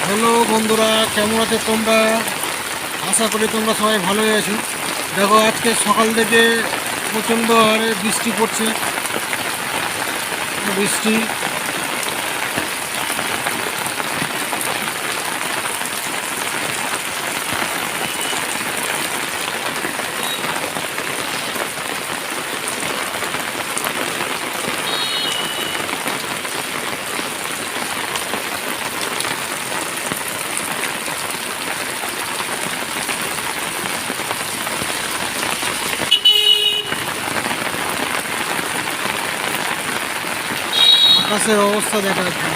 Hello বন্ধুরা, কেমন আছো তোমরা? আশা করি তোমরা সবাই ভালোই আছো। দেখো, আজকে সকাল থেকে প্রচণ্ড হারে বৃষ্টি পড়ছে। বৃষ্টি আকাশের অবস্থা দেখা যাচ্ছে।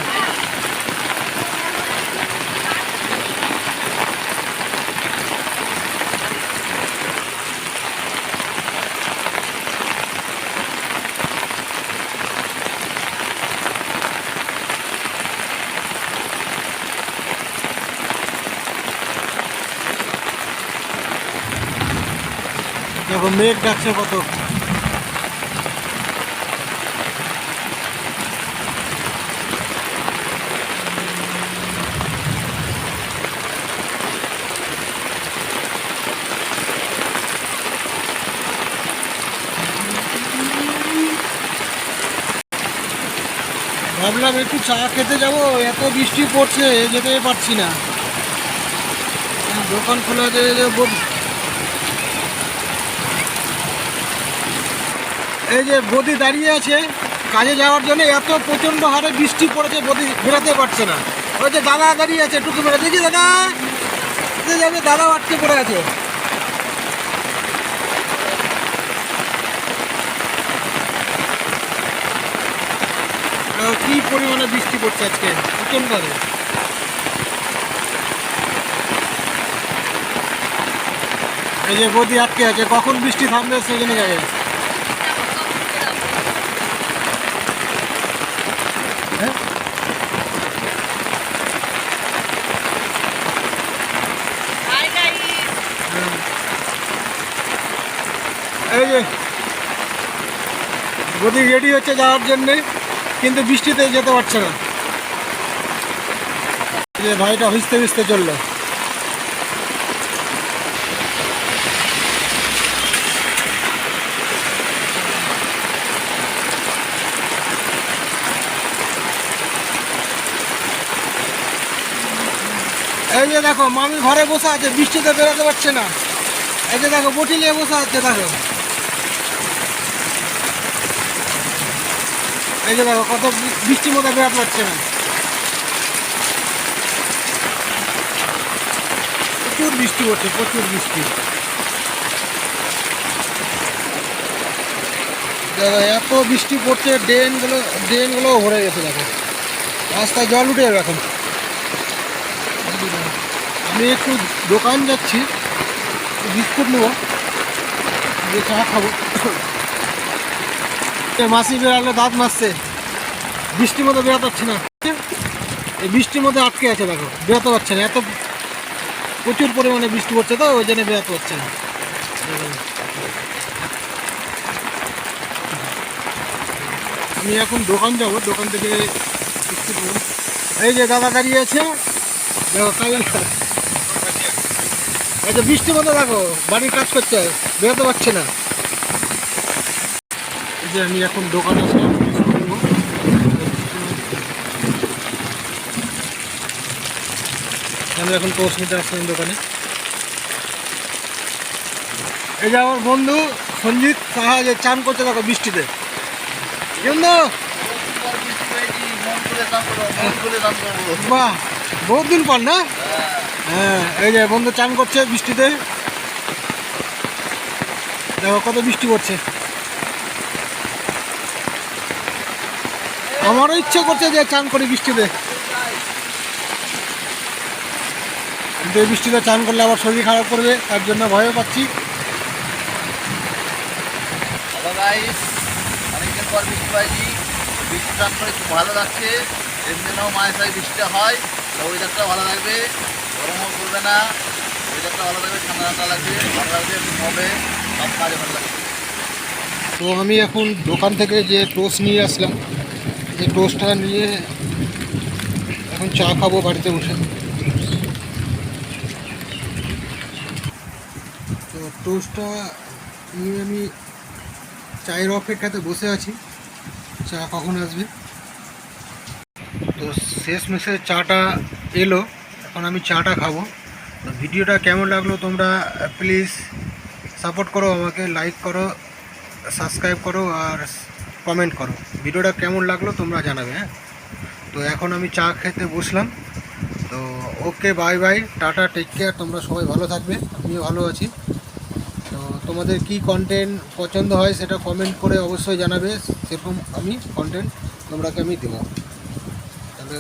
দেখো, মেঘ ডাকছে কত। ভাবলাম একটু চা খেতে যাবো, এত বৃষ্টি পড়ছে যেতে পারছি না। দোকান খোলা আছে। এই যে বদি দাঁড়িয়ে আছে কাজে যাওয়ার জন্য, এত প্রচণ্ড হারে বৃষ্টি পড়েছে, বদি বেরোতে পারছে না। ওই যে দাদা দাঁড়িয়ে আছে, টুকু মেরে দেখি দাদা যাবে, দাদাও আটকে পড়ে আছে। কি পরিমাণে বৃষ্টি পড়ছে আজকে, প্রচণ্ড হারে। এই যে বদি আটকে আছে, কখন বৃষ্টি থামবে সেখানে যাবে। হ্যাঁ, এই যে বদি রেডি হচ্ছে যাওয়ার জন্যে, কিন্তু বৃষ্টিতে যেতে পারছে না। এই যে ভাইটা ভিজতে ভিজতে চললো। এই যে দেখো, মামি ঘরে বসে আছে, বৃষ্টিতে বেরোতে পারছে না। এই যে দেখো, বটি নিয়ে বসে আছে। দেখো, এই যে দেখো, কত বৃষ্টির মধ্যে বেরোতে পারছে না। প্রচুর বৃষ্টি পড়ছে, প্রচুর বৃষ্টি। দেখো, এত বৃষ্টি পড়ছে, ড্রেনগুলো ভরে গেছে। দেখো, রাস্তায় জল উঠে যাবে এখন। আমি একটু দোকান যাচ্ছি, বিস্কুট নেবো, দিয়ে চা খাবো। মাসি বেড়ালে দাঁত মারছে, বৃষ্টির মধ্যে বেরোতে পারছে না। এই বৃষ্টির মধ্যে আটকে আছে, দেখো বেরোতে পারছে না। এত প্রচুর পরিমাণে বৃষ্টি পড়ছে, তো ওই জন্য বেরোতে পারছে না। আমি এখন দোকান যাব, দোকান থেকে বিস্কুট নেবো। এই যে দাদা দাঁড়িয়ে আছে, দেখো কাজে। আচ্ছা, বৃষ্টির মধ্যে দেখো বাড়ির কাজ করছে, বেরোতে পারছে না। এই যে আমি এখন দোকানে আসলাম, আমি এখন টোস্ট নিতে আসলাম দোকানে। এই যে আমার বন্ধু সঞ্জিত সাহা, যে চান করছে দেখো বৃষ্টিতে। বন্ধু, বাহ, বহুত দিন পর না? হ্যাঁ, এই যে বন্ধু চান করছে বৃষ্টিতে। দেখো কত বৃষ্টি পড়ছে। আমারও ইচ্ছে করছে যে চান করি বৃষ্টিতে, কিন্তু এই বৃষ্টিতে চান করলে আবার শরীর খারাপ করবে, তার জন্য ভয়ও পাচ্ছি। অনেকদিন পর বৃষ্টি পাইছি, বৃষ্টি চান করে খুব ভালো লাগছে। এমনিতেও মায়ের সাথে বৃষ্টিটা হয়, ওয়েদারটা ভালো লাগবে, গরমও করবে না, ওয়েদারটা ভালো লাগবে, ঠান্ডা ঠান্ডা লাগবে, ভালো লাগবে, হবে, সব কাজে ভালো লাগবে। তো আমি এখন দোকান থেকে যে টোস্ট নিয়ে আসলাম, এই টোস্টটা নিয়ে এখন চা খাবো বাড়িতে বসে। টোস্টটা নিয়ে আমি চায়ের অপেক্ষাতে বসে আছি, চা কখন আসবে। তো শেষ মেশে চাটা এলো, এখন আমি চাটা খাবো। তো ভিডিওটা কেমন লাগলো তোমরা প্লিজ সাপোর্ট করো আমাকে, লাইক করো, সাবস্ক্রাইব করো আর কমেন্ট করো। ভিডিওটা কেমন লাগলো তোমরা জানাবে। হ্যাঁ, তো এখন আমি চা খেতে বসলাম। তো okay, bye bye, tata, take care. তোমরা সবাই ভালো থাকবে, আমিও ভালো আছি। তো তোমাদের কি কন্টেন্ট পছন্দ হয় সেটা কমেন্ট করে অবশ্যই জানাবে, সেরকম আমি কন্টেন্ট তোমরাকে আমি দেবো। তাহলে